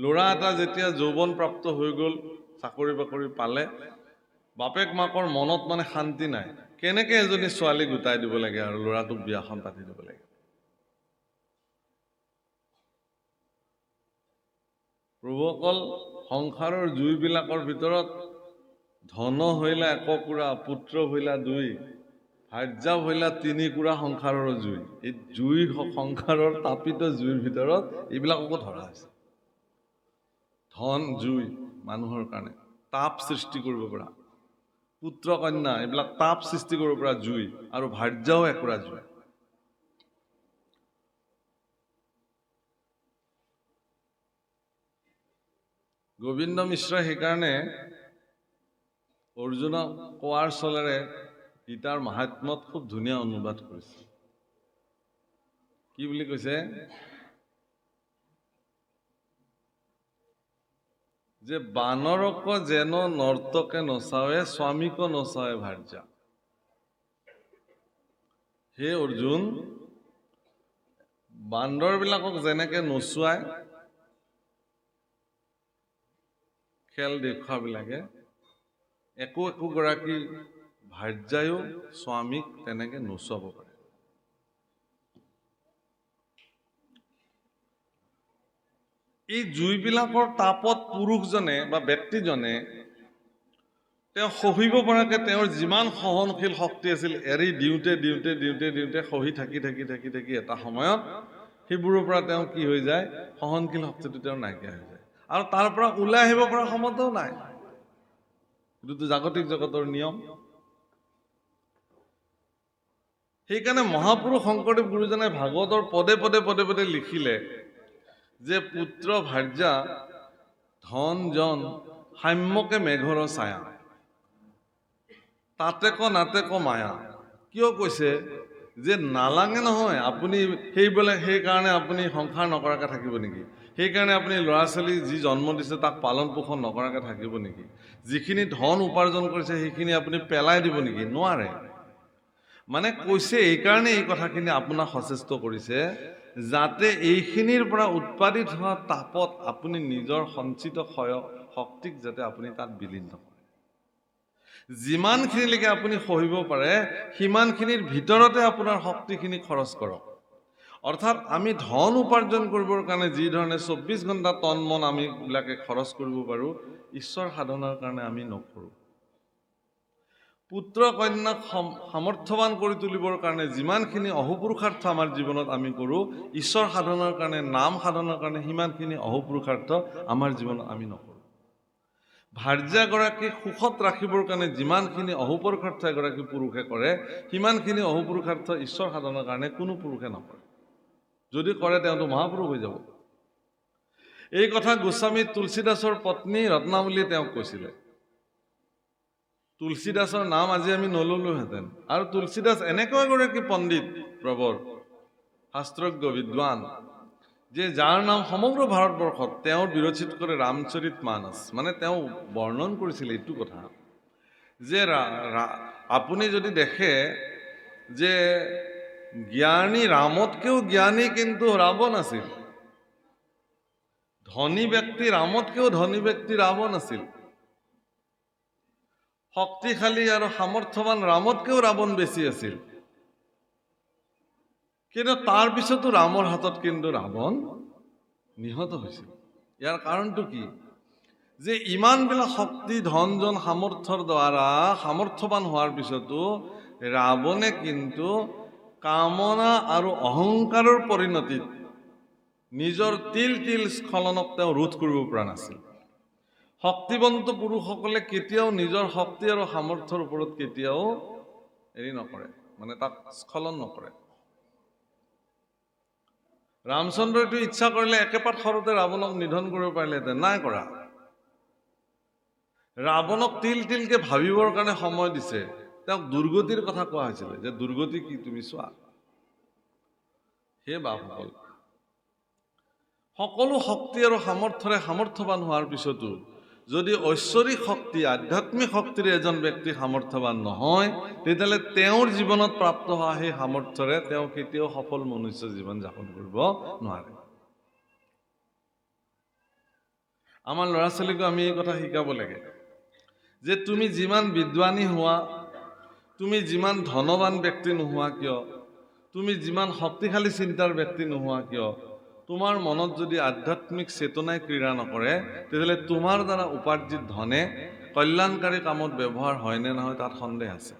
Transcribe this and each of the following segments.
ল'ৰা এটা যেতিয়া যৌৱন প্ৰাপ্ত হৈ গ'ল, চাকৰি বাকৰি পালে, বাপেক মাকৰ মনত মানে শান্তি নাই, কেনেকে এজনী ছোৱালী গোটাই দিব লাগে আৰু ল'ৰাটোক বিয়াখন পাতি দিব লাগে। প্ৰভুসকল, সংসাৰৰ জুইবিলাকৰ ভিতৰত ধন হইলা এককুৰা, পুত্ৰ হইলা দুই, ভাৰ্যা হইলা তিনি কুৰা সংসাৰৰ জুই। এই জুই সংসাৰৰ তাপিত জুইৰ ভিতৰত এইবিলাককো ধৰা হৈছে। ধন জুই মানুহৰ কাৰণে তাপ সৃষ্টি কৰিব পৰা, পুত্ৰ কন্যা এইবিলাক তাপ সৃষ্টি কৰিব পৰা জুই, আৰু ভাৰ্যাও একুৰা জুই। গোবিন্দ মিশ্ৰই সেইকাৰণে অৰ্জুনক কোৱাৰ চলেৰে গীতাৰ মাহাত্ম্যত খুব ধুনীয়া অনুবাদ কৰিছে। কি বুলি কৈছে? যে বানৰক যেন নৰ্তকে নচাৱে, স্বামীক নচাৱে ভাৰ্যা। হে অৰ্জুন, বান্দৰবিলাকক যেনেকে নচুৱাই খেল দেখুৱাবিলাকে, একোগৰাকী ভাৰ্যায়ো স্বামীক তেনেকে নচুৱাব পাৰে। এই জুইবিলাকৰ তাপত পুৰুষজনে বা ব্যক্তিজনে তেওঁ সহিব পৰাকে তেওঁৰ যিমান সহনশীল শক্তি আছিল, এৰি দিওঁতে দিওঁতে দিওঁতে দিওঁতে সহি থাকি থাকি থাকি থাকি এটা সময়ত সেইবোৰৰ পৰা তেওঁ কি হৈ যায়, সহনশীল শক্তিটো তেওঁৰ নাইকিয়া হৈ যায়, আৰু তাৰ পৰা ওলাই আহিব পৰা ক্ষমতাও নাই। এইটোতো জাগতিক জগতৰ নিয়ম। সেইকাৰণে মহাপুৰুষ শংকৰদেৱ গুৰুজনাই ভাগৱতৰ পদে পদে পদে পদে লিখিলে যে পুত্ৰ ভাৰ্যা ধন জন সাম্যকে মেঘৰ ছায়া, তাতেক নাতেক মায়া। কিয় কৈছে? যে নালাগে নহয় আপুনি সেইকাৰণে আপুনি সংসাৰ নকৰাকে থাকিব নেকি? সেইকাৰণে আপুনি ল'ৰা ছোৱালী যি জন্ম দিছে তাক পালন পোষণ নকৰাকে থাকিব নেকি? যিখিনি ধন উপাৰ্জন কৰিছে সেইখিনি আপুনি পেলাই দিব নেকি? নোৱাৰে। মানে কৈছে এইকাৰণে এই কথাখিনি আপোনাক সচেষ্ট কৰিছে, যাতে এইখিনিৰ পৰা উৎপাদিত হোৱা তাপত আপুনি নিজৰ সঞ্চিত শক্তিক যাতে আপুনি তাত বিলীন নকৰে। যিমানখিনিলৈকে আপুনি সহিব পাৰে সিমানখিনিৰ ভিতৰতে আপোনাৰ শক্তিখিনি খৰচ কৰক। অৰ্থাৎ আমি ধন উপাৰ্জন কৰিবৰ কাৰণে যি ধৰণে 24 ঘণ্টা তন মন আমি বিলাকে খৰচ কৰিব পাৰোঁ, ঈশ্বৰ সাধনাৰ কাৰণে আমি নকৰোঁ। পুত্ৰ কন্যাক সামৰ্থ্যৱান কৰি তুলিবৰ কাৰণে যিমানখিনি অহোপুৰুষাৰ্থ আমাৰ জীৱনত আমি কৰোঁ, ঈশ্বৰ সাধনাৰ কাৰণে, নাম সাধনাৰ কাৰণে সিমানখিনি অহোপুৰুষাৰ্থ আমাৰ জীৱনত আমি নকৰোঁ। ভাৰ্যাগৰাকীক সুখত ৰাখিবৰ কাৰণে যিমানখিনি অহোপুৰুষাৰ্থ এগৰাকী পুৰুষে কৰে, সিমানখিনি অহোপুৰুষাৰ্থ ঈশ্বৰ সাধনাৰ কাৰণে কোনো পুৰুষে নকৰে। যদি কৰে তেওঁতো মহাপুৰুষ হৈ যাব। এই কথা গোস্বামী তুলসীদাসৰ পত্নী ৰত্নাৱলীয়ে তেওঁক কৈছিলে। তুলসীদাসৰ নাম আজি আমি নললোহেঁতেন। আৰু তুলসীদাস এনেকুৱা এগৰাকী পণ্ডিত, প্ৰবৰ শাস্ত্ৰজ্ঞ বিদ্বান, যে যাৰ নাম সমগ্ৰ ভাৰতবৰ্ষত তেওঁৰ বিৰচিত কৰে ৰামচৰিত মানস। মানে তেওঁ বৰ্ণন কৰিছিল এইটো কথা যে আপুনি যদি দেখে যে জ্ঞানী ৰামতকেও জ্ঞানী কিন্তু ৰাৱণ আছিল, ধনী ব্যক্তি ৰামতকেও ধনী ব্যক্তি ৰাৱণ আছিল, শক্তিশালী আৰু সামৰ্থ্যৱান ৰামতকেও ৰাৱণ বেছি আছিল, কিন্তু তাৰ পিছতো ৰামৰ হাতত কিন্তু ৰাৱণ নিহত হৈছিল। ইয়াৰ কাৰণটো কি? যে ইমানবিলাক শক্তি ধন জন সামৰ্থ্যৰ দ্বাৰা সামৰ্থ্যৱান হোৱাৰ পিছতো ৰাৱণে কিন্তু কামনা আৰু অহংকাৰৰ পৰিণতিত নিজৰ তিল তিল স্খলনক তেওঁ ৰোধ কৰিব পৰা নাছিল। শক্তিবন্ত পুৰুষসকলে কেতিয়াও নিজৰ শক্তি আৰু সামৰ্থ্যৰ ওপৰত কেতিয়াও হেৰি নকৰে, মানে তাক স্খলন নকৰে। ৰামচন্দ্ৰইটো ইচ্ছা কৰিলে একেপাত সৰুতে ৰাৱণক নিধন কৰিব পাৰিলেহেঁতেন, নাই কৰা। ৰাৱণক তিল তিলকে ভাবিবৰ কাৰণে সময় দিছে। তেওঁক দুৰ্গতিৰ কথা কোৱা হৈছিলে, যে দুৰ্গতি কি তুমি চোৱা। সেই বাপসকল, সকলো শক্তি আৰু সামৰ্থ্যৰে সামৰ্থ্যৱান হোৱাৰ পিছতো যদি ঐশ্বৰিক শক্তি, আধ্যাত্মিক শক্তিৰে এজন ব্যক্তি সামৰ্থ্যৱান নহয়, তেতিয়াহ'লে তেওঁৰ জীৱনত প্ৰাপ্ত হোৱা সেই সামৰ্থ্যৰে তেওঁ কেতিয়াও সফল মনুষ্য জীৱন যাপন কৰিব নোৱাৰে। আমাৰ ল'ৰা ছোৱালীকো আমি এই কথা শিকাব লাগে যে তুমি যিমান বিদ্বানী হোৱা, তুমি যিমান ধনৱান ব্যক্তি নোহোৱা কিয়, তুমি যিমান শক্তিশালী চিন্তাৰ ব্যক্তি নোহোৱা কিয়, তোমাৰ মনত যদি আধ্যাত্মিক চেতনাই ক্ৰীড়া নকৰে, তেতিয়াহ'লে তোমাৰ দ্বাৰা উপাৰ্জিত ধনে কল্যাণকাৰী কামত ব্যৱহাৰ হয় নে নহয় তাত সন্দেহ আছে।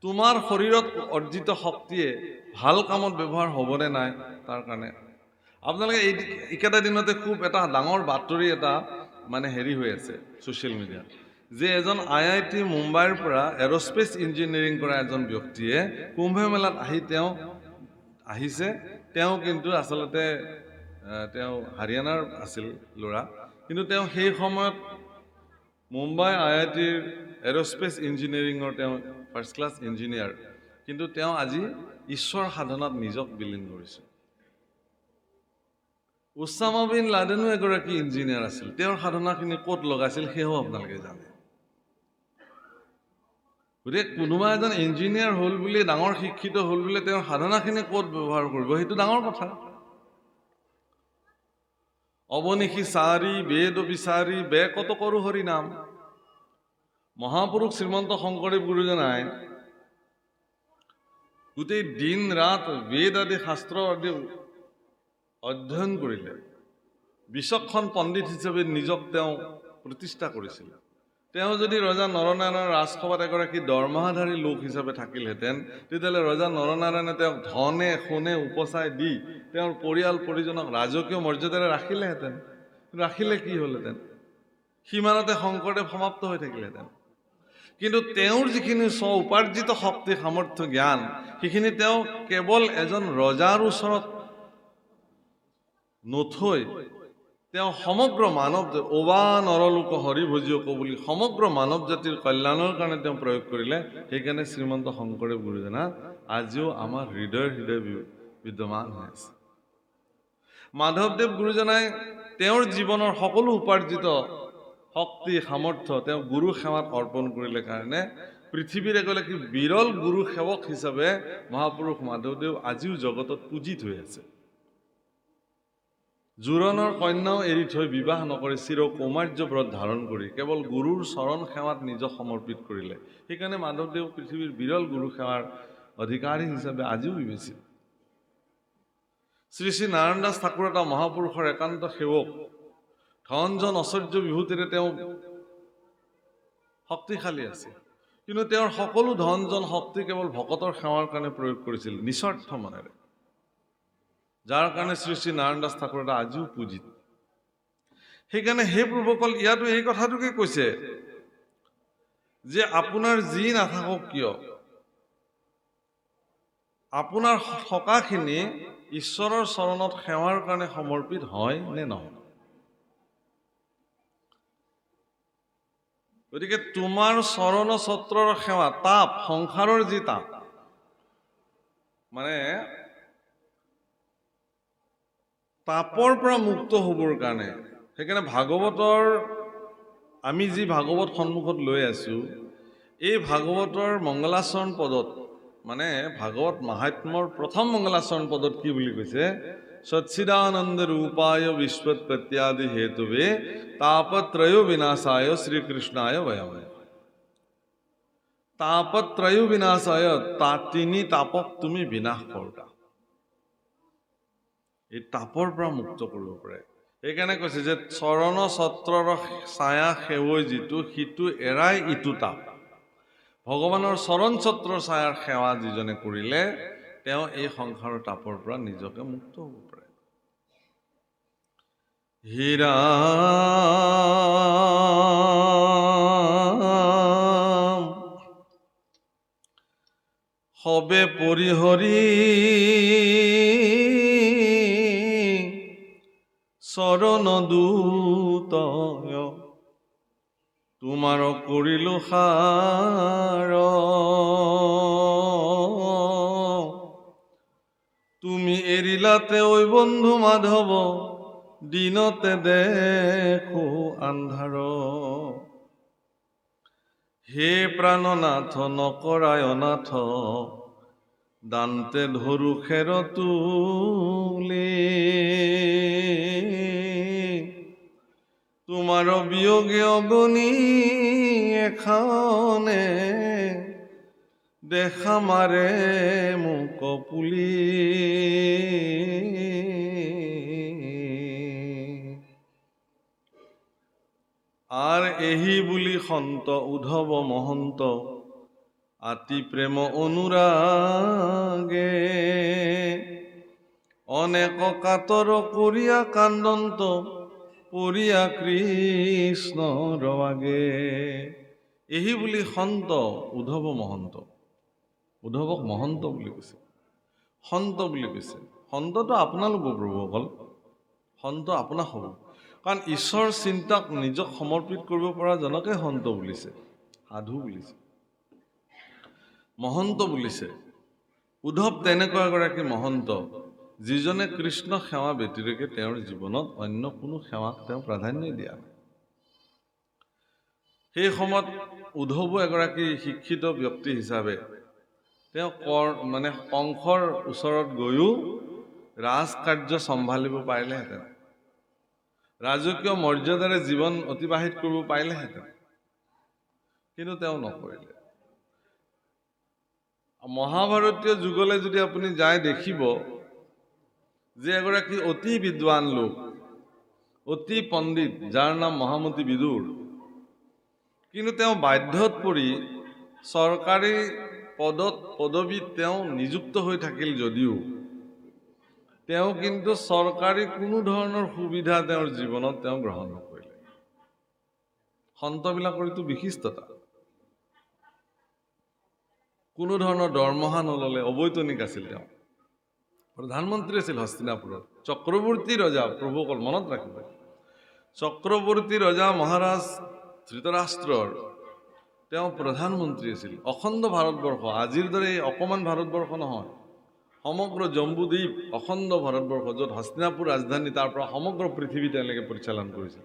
তোমাৰ শৰীৰত অৰ্জিত শক্তিয়ে ভাল কামত ব্যৱহাৰ হ'বনে নাই তাৰ কাৰণে আপোনালোকে এইকেইটা দিনতে খুব এটা ডাঙৰ বাতৰি এটা মানে হেৰি হৈ আছে ছ'চিয়েল মিডিয়াত, যে এজন IIT মুম্বাইৰ পৰা এৰস্পেচ ইঞ্জিনিয়াৰিং কৰা এজন ব্যক্তিয়ে কুম্ভ মেলাত আহিছে। তেওঁ কিন্তু আচলতে তেওঁ হাৰিয়ানাৰ আছিল ল'ৰা, কিন্তু তেওঁ সেই সময়ত মুম্বাই IITৰ এৰস্পেচ ইঞ্জিনিয়াৰিঙৰ তেওঁ ফাৰ্ষ্ট ক্লাছ ইঞ্জিনিয়াৰ, কিন্তু তেওঁ আজি ঈশ্বৰ সাধনাত নিজক বিলীন কৰিছে। উছামা বিন লাডেনো এগৰাকী ইঞ্জিনিয়াৰ আছিল, তেওঁৰ সাধনাখিনি ক'ত লগাইছিল সেয়াও আপোনালোকে জানে। গতিকে কোনোবা এজন ইঞ্জিনিয়াৰ হ'ল বুলি, ডাঙৰ শিক্ষিত হ'ল বুলি তেওঁৰ সাধনাখিনি ক'ত ব্যৱহাৰ কৰিব সেইটো ডাঙৰ কথা। অৱনিশি চাৰি বেদ বিচাৰি বে কত কৰো হৰি নাম। মহাপুৰুষ শ্ৰীমন্ত শংকৰদেৱ গুৰুজনাই গোটেই দিন ৰাত বেদ আদি শাস্ত্ৰ আদি অধ্যয়ন কৰিলে, বিচক্ষণ পণ্ডিত হিচাপে নিজক তেওঁ প্ৰতিষ্ঠা কৰিছিল। তেওঁ যদি ৰজা নৰনাৰায়ণৰ ৰাজসভাত এগৰাকী দৰমহাধাৰী লোক হিচাপে থাকিলহেঁতেন, তেতিয়াহ'লে ৰজা নৰনাৰায়ণে তেওঁক ধনে সোণে উপচাই দি তেওঁৰ পৰিয়াল পৰিজনক ৰাজকীয় মৰ্যাদাৰে ৰাখিলেহেঁতেন। ৰাখিলে কি হ'লহেঁতেন? সিমানতে শংকৰদেৱ সমাপ্ত হৈ থাকিলহেঁতেন। কিন্তু তেওঁৰ যিখিনি স্ব উপাৰ্জিত শক্তি সামৰ্থ্য জ্ঞান, সেইখিনি তেওঁ কেৱল এজন ৰজাৰ ওচৰত নথৈ তেওঁ সমগ্ৰ মানৱ অবা নৰলোক হৰি ভজিয়ক বুলি সমগ্ৰ মানৱ জাতিৰ কল্যাণৰ কাৰণে তেওঁ প্ৰয়োগ কৰিলে। সেইকাৰণে শ্ৰীমন্ত শংকৰদেৱ গুৰুজনা আজিও আমাৰ হৃদয় বিদ্যমান হৈ আছে। মাধৱদেৱ গুৰুজনাই তেওঁৰ জীৱনৰ সকলো উপাৰ্জিত শক্তি সামৰ্থ্য তেওঁ গুৰু সেৱাত অৰ্পণ কৰিলে কাৰণে পৃথিৱীৰ এগৰাকী বিৰল গুৰু সেৱক হিচাপে মহাপুৰুষ মাধৱদেৱ আজিও জগতত পূজিত হৈ আছে। জোৰণৰ কন্যাও এৰি থৈ বিবাহ নকৰি চিৰ কৌমাৰ্য ব্ৰত ধাৰণ কৰি কেৱল গুৰুৰ চৰণ সেৱাত নিজক সমৰ্পিত কৰিলে। সেইকাৰণে মাধৱদেৱ পৃথিৱীৰ বিৰল গুৰু সেৱাৰ অধিকাৰী হিচাপে আজিও বিবেচিত। শ্ৰী শ্ৰী নাৰায়ণ দাস ঠাকুৰ এটা মহাপুৰুষৰ একান্ত সেৱক, ধনজন ঐশ্বৰ্য বিভূতিৰে তেওঁ শক্তিশালী আছিল, কিন্তু তেওঁৰ সকলো ধনজন শক্তি কেৱল ভকতৰ সেৱাৰ কাৰণে প্ৰয়োগ কৰিছিল নিস্বাৰ্থ মনেৰে, যাৰ কাৰণে শ্ৰী শ্ৰী নাৰায়ণ দাস ঠাকুৰ এটা আজিও পূজিত। সেইকাৰণে সেই প্ৰভুসকল ইয়াতো এই কথাটোকে কৈছে যে আপোনাৰ যি নাথাকক কিয়, আপোনাৰ থকাখিনি ঈশ্বৰৰ চৰণত সেৱাৰ কাৰণে সমৰ্পিত হয় নে নহয়। গতিকে তোমাৰ চৰণ ছত্ৰৰ সেৱা, তাপ, সংসাৰৰ যি তাপ, মানে তাপৰ পৰা মুক্ত হ'বৰ কাৰণে, সেইকাৰণে ভাগৱতৰ আমি যি ভাগৱত সন্মুখত লৈ আছো, এই ভাগৱতৰ মংগলাচৰণ পদত মানে ভাগৱত মাহাত্ম্যৰ প্ৰথম মংগলাচৰণ পদত কি বুলি কৈছে? সচ্চিদানন্দ ৰূপায় বিশ্বৎপত্যাদি হেতুবে তাপত্ৰয় বিনাশায় শ্ৰীকৃষ্ণায় বয়মে। তাপত্ৰয় বিনাশায়, তিনি তাপক তুমি বিনাশ কৰা। এই তাপৰ পৰা মুক্ত কৰিব পাৰে। সেইকাৰণে কৈছে যে চৰণ ছত্ৰৰ ছায়া সেৱৈ যিটো, সিটো এৰাই ইটো তাপ। ভগৱানৰ চৰণ ছত্ৰৰ ছায়াৰ সেৱা যিজনে কৰিলে, তেওঁ এই সংসাৰৰ তাপৰ পৰা নিজকে মুক্ত হ'ব পাৰে। হীৰা সবে পৰিহৰি চৰণ দূতয় তোমাৰ কৰিলো সাৰ। তুমি এৰিলাতে ঐ বন্ধু মাধৱ দিনতে দেখো আন্ধাৰ। হে প্ৰাণনাথ নকৰায় অনাথ দান্তে ধৰু খেৰ তুলি। তোমাৰ বিয়োগে অগণি এখানে দেখা মাৰে মোক পুলি আৰ এহি বুলি সন্ত উদ্ধৱ মহন্ত আতি প্ৰেম অনুৰাগে অনেক কাতৰ কৰিয়া কান্দন্ত পৰিয়া কৃষ্ণ ৰৱাগে। এহি বুলি সন্ত উদ্ধৱ মহন্ত, উদ্ধৱক মহন্ত বুলি কৈছে, সন্ত বুলি কৈছে। সন্তটো আপোনালোক প্ৰভুসকল, সন্ত আপোনাক হ'ব, কাৰণ ঈশ্বৰ চিন্তাক নিজক সমৰ্পিত কৰিব পৰা জনকে সন্ত বুলিছে, সাধু বুলিছে, মহন্ত বুলিছে। উদ্ধৱ তেনেকুৱা এগৰাকী মহন্ত যিজনে কৃষ্ণ সেৱা ব্যতিৰেকে তেওঁৰ জীৱনত অন্য কোনো সেৱাক তেওঁ প্ৰাধান্য দিয়া নাই। সেই সময়ত উদ্ধৱো এগৰাকী শিক্ষিত ব্যক্তি হিচাপে তেওঁ কংসৰ ওচৰত গৈও ৰাজকাৰ্য চম্ভালিব পাৰিলেহেঁতেন, ৰাজকীয় মৰ্যাদাৰে জীৱন অতিবাহিত কৰিব পাৰিলেহেঁতেন, কিন্তু তেওঁ নকৰিলে। মহাভাৰতীয় যুগলৈ যদি আপুনি যায় দেখিব যে এগৰাকী অতি বিদ্বান লোক, অতি পণ্ডিত, যাৰ নাম মহামতী বিদুৰ, কিন্তু তেওঁ বাধ্যত পৰি চৰকাৰী পদবীত তেওঁ নিযুক্ত হৈ থাকিল যদিও তেওঁ কিন্তু চৰকাৰী কোনো ধৰণৰ সুবিধা তেওঁৰ জীৱনত তেওঁ গ্ৰহণ নকৰিলে। সন্তবিলাকৰ এইটো বিশিষ্টতা। কোনো ধৰণৰ দৰমহা নললে, অবৈতনিক আছিল। তেওঁ প্ৰধানমন্ত্ৰী আছিল হস্তিনাপুৰত, চক্ৰৱৰ্তী ৰজা। প্ৰভুসকল মনত ৰাখিব, চক্ৰৱৰ্তী ৰজা মহাৰাজ ধৃতৰাষ্ট্ৰৰ তেওঁ প্ৰধানমন্ত্ৰী আছিল। অখণ্ড ভাৰতবৰ্ষ, আজিৰ দৰে অকণমান ভাৰতবৰ্ষ নহয়, সমগ্ৰ জম্বুদ্বীপ অখণ্ড ভাৰতবৰ্ষ, য'ত হস্তিনাপুৰ ৰাজধানী, তাৰ পৰা সমগ্ৰ পৃথিৱী তেওঁলোকে পৰিচালন কৰিছিল।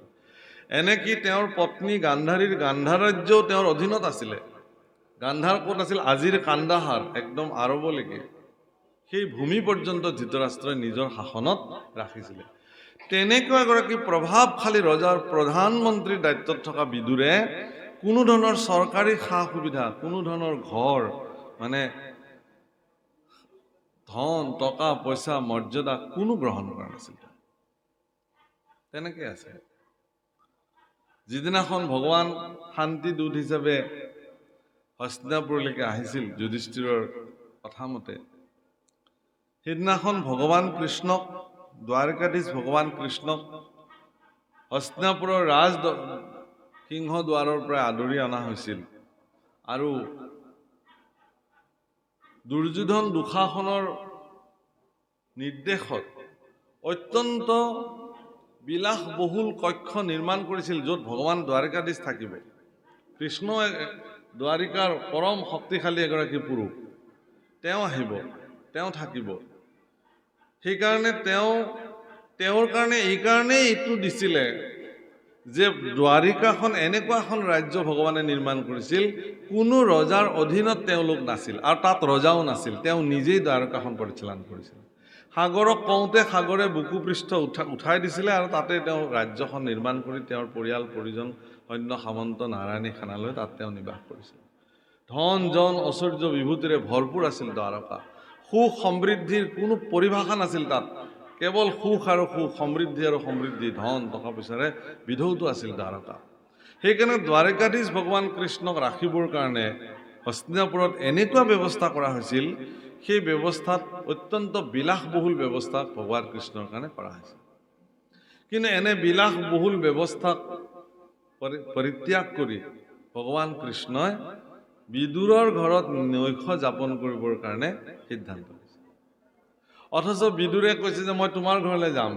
এনেকি তেওঁৰ পত্নী গান্ধাৰীৰ গান্ধাৰ ৰাজ্যও তেওঁৰ অধীনত আছিলে। গান্ধাৰ ক'ত আছিল? আজিৰ কান্দাহাৰ, একদম আৰৱলৈকে, সেই ভূমি পৰ্যন্ত ধৃতৰাষ্ট্ৰই নিজৰ শাসনত ৰাখিছিলে। তেনেকুৱা এগৰাকী প্ৰভাৱশালী ৰজাৰ প্ৰধানমন্ত্ৰীৰ দায়িত্বত থকা বিদুৰে কোনো ধৰণৰ চৰকাৰী সা সুবিধা, কোনো ধৰণৰ ঘৰ, ধন টকা পইচা মৰ্যাদা কোনো গ্ৰহণ কৰা নাছিল। তেনেকে আছে। যিদিনাখন ভগৱান শান্তি দূত হিচাপে হস্তিনাপুৰলৈকে আহিছিল যুধিষ্ঠিৰৰ কথা মতে, সেইদিনাখন ভগৱান কৃষ্ণক, দ্বাৰকাধীশ ভগৱান কৃষ্ণক হস্তিনাপুৰৰ সিংহ দ্বাৰৰ পৰা আদৰি অনা হৈছিল। আৰু দুৰ্যোধন দুঃশাসনৰ নিৰ্দেশত অত্যন্ত বিলাসবহুল কক্ষ নিৰ্মাণ কৰিছিল, য'ত ভগৱান দ্বাৰকাধীশ থাকিব। কৃষ্ণ দ্বাৰিকাৰ পৰম শক্তিশালী এগৰাকী পুৰুষ, তেওঁ আহিব, তেওঁ থাকিব। সেইকাৰণে তেওঁৰ কাৰণে এইকাৰণেই এইটো দিছিলে যে দ্বাৰিকাখন এনেকুৱা এখন ৰাজ্য ভগৱানে নিৰ্মাণ কৰিছিল, কোনো ৰজাৰ অধীনত তেওঁলোক নাছিল, আৰু তাত ৰজাও নাছিল। তেওঁ নিজেই দ্বাৰকাখন পৰিচালনা কৰিছিল। সাগৰক কওঁতে সাগৰে বুকু পৃষ্ঠ উঠাই দিছিলে, আৰু তাতে তেওঁ ৰাজ্যখন নিৰ্মাণ কৰি তেওঁৰ পৰিয়াল পৰিজন সৈন্য সামন্ত নাৰায়ণী খানালৈ তাত তেওঁ নিবাস কৰিছিল। ধন জন ঐশ্বৰ্য বিভূতিৰে ভৰপূৰ আছিল দ্বাৰকা। সুখ সমৃদ্ধিৰ কোনো পৰিভাষা নাছিল তাত, কেৱল সুখ আৰু সুখ, সমৃদ্ধি আৰু সমৃদ্ধি, ধন টকা পইচাৰে বিধৌত আছিল দ্বাৰকা। সেইকাৰণে দ্বাৰকাধীশ ভগৱান কৃষ্ণক ৰাখিবৰ কাৰণে হস্তিনাপুৰত এনেকুৱা ব্যৱস্থা কৰা হৈছিল, সেই ব্যৱস্থাত অত্যন্ত বিলাসবহুল ব্যৱস্থা ভগৱান কৃষ্ণৰ কাৰণে কৰা হৈছিল। কিন্তু এনে বিলাসবহুল ব্যৱস্থাক পৰিত্যাগ কৰি ভগৱান কৃষ্ণই বিদুৰৰ ঘৰত নৈশ যাপন কৰিবৰ কাৰণে সিদ্ধান্ত লৈছে। অথচ বিদুৰে কৈছে যে মই তোমাৰ ঘৰলৈ যাম।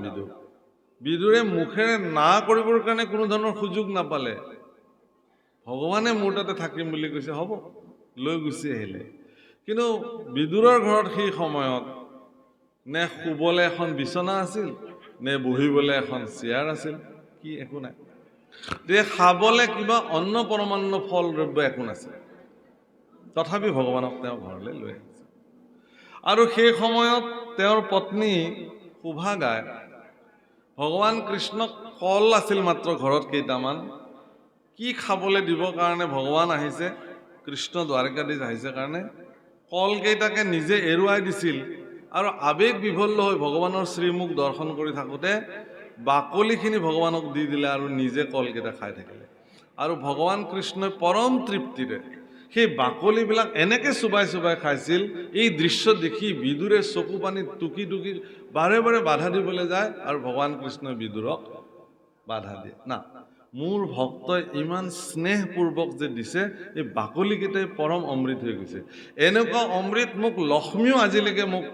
বিদুৰে মুখেৰে না কৰিবৰ কাৰণে কোনো ধৰণৰ সুযোগ নাপালে। ভগৱানে মোৰ তাতে থাকিম বুলি কৈছে, হ'ব, লৈ গুচি আহিলে। কিন্তু বিদুৰৰ ঘৰত সেই সময়ত নে শুবলৈ এখন বিচনা আছিল, নে বহিবলৈ এখন চেয়াৰ আছিল, কি একো নাই। খাবলৈ কিবা অন্ন পৰমান্ন ফল দ্ৰব্য একো নাছিল। তথাপি ভগৱানক তেওঁ ঘৰলৈ লৈ আহিছে। আৰু সেই সময়ত তেওঁৰ পত্নী শোভাগাই ভগৱান কৃষ্ণক কল আছিল মাত্ৰ ঘৰত কেইটামান, কি খাবলৈ দিবৰ কাৰণে ভগৱান আহিছে, কৃষ্ণ দ্বাৰকাধীশ আহিছে কাৰণে কল কেইটাকে নিজে এৰুৱাই দিছিল আৰু আৱেগ বিভল্ল হৈ ভগৱানৰ শ্ৰীমুখ দৰ্শন কৰি থাকোঁতে বাকলিখিনি ভগৱানক দি দিলে আৰু নিজে কলকেইটা খাই থাকিলে। আৰু ভগৱান কৃষ্ণই পৰম তৃপ্তিৰে সেই বাকলিবিলাক এনেকৈ চুবাই চুবাই খাইছিল। এই দৃশ্য দেখি বিদুৰে চকু পানী টুকি টুকি বাৰে বাৰে বাধা দিবলৈ যায় আৰু ভগৱান কৃষ্ণই বিদুৰক বাধা দিয়ে, না, মোৰ ভক্তই ইমান স্নেহপূৰ্বক যে দিছে, এই বাকলিকেইটাই পৰম অমৃত হৈ গৈছে। এনেকুৱা অমৃত মোক লক্ষ্মীও আজিলৈকে মোক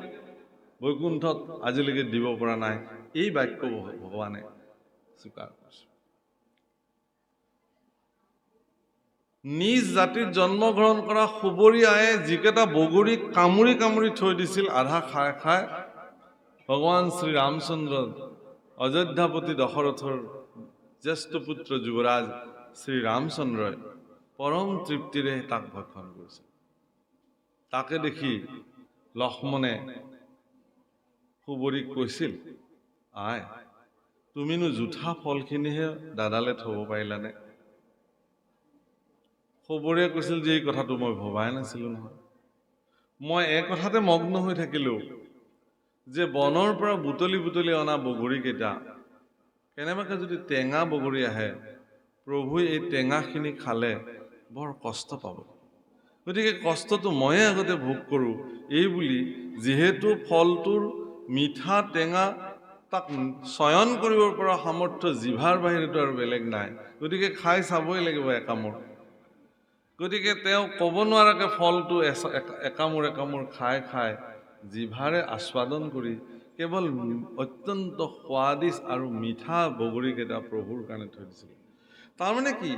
বৈকুণ্ঠত আজিলৈকে দিব পৰা নাই। এই বাক্য ভগৱানে স্বীকাৰ কৰিছে। নিজ জাতিত জন্মগ্ৰহণ কৰা সুবৰী আয়ে যিকেইটা বগৰী কামুৰি কামুৰি থৈ দিছিল আধা খাই খাই, ভগৱান শ্ৰী ৰামচন্দ্ৰ অযোধ্যাপতি দশৰথৰ জ্যেষ্ঠ পুত্ৰ যুৱৰাজ শ্ৰী ৰামচন্দ্ৰই পৰম তৃপ্তিৰে তাক ভক্ষণ কৰিছে। তাকে দেখি লক্ষ্মণে সুবৰীক কৈছিল, আই, তুমিনো জুঠা ফলখিনিহে দাদালে থব পাৰিলানে? সুবৰীয়ে কৈছিল যে এই কথাটো মই ভবাই নাছিলো নহয়। মই এই কথাতে মগ্ন হৈ থাকিলো যে বনৰ পৰা বুটলি বুটলি অনা বগৰীকেইটা কেনেবাকে যদি টেঙা বগৰী আহে, প্ৰভুৱে এই টেঙাখিনি খালে বৰ কষ্ট পাব, গতিকে কষ্টটো ময়ে আগতে ভোগ কৰোঁ। এই বুলি যিহেতু ফলটোৰ মিঠা টেঙা তাক চয়ন কৰিব পৰা সামৰ্থ্য জিভাৰ বাহিৰেতো আৰু বেলেগ নাই, গতিকে খাই চাবই লাগিব একামোৰ। গতিকে তেওঁ ক'ব নোৱাৰাকৈ ফলটো একামোৰ একামোৰ খাই খাই জিভাৰে আস্বাদন কৰি কেৱল অত্যন্ত সোৱাদিষ্ট আৰু মিঠা বগৰীকেইটা প্ৰভুৰ কাৰণে থৈ দিছিল। তাৰমানে কি,